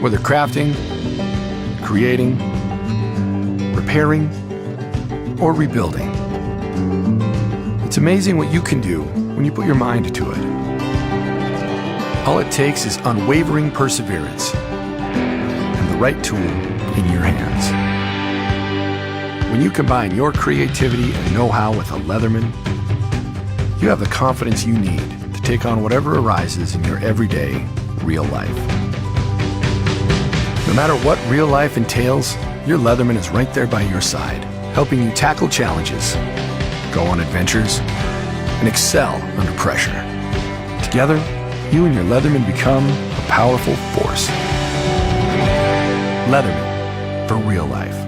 Whether crafting, creating, repairing, or rebuilding, it's amazing what you can do when you put your mind to it. All it takes is unwavering perseverance and the right tool in your hands. When you combine your creativity and know-how with a Leatherman, you have the confidence you need to take on whatever arises in your everyday, real life. No matter what real life entails, your Leatherman is right there by your side, helping you tackle challenges, go on adventures, and excel under pressure. Together, you and your Leatherman become a powerful force. Leatherman, for real life.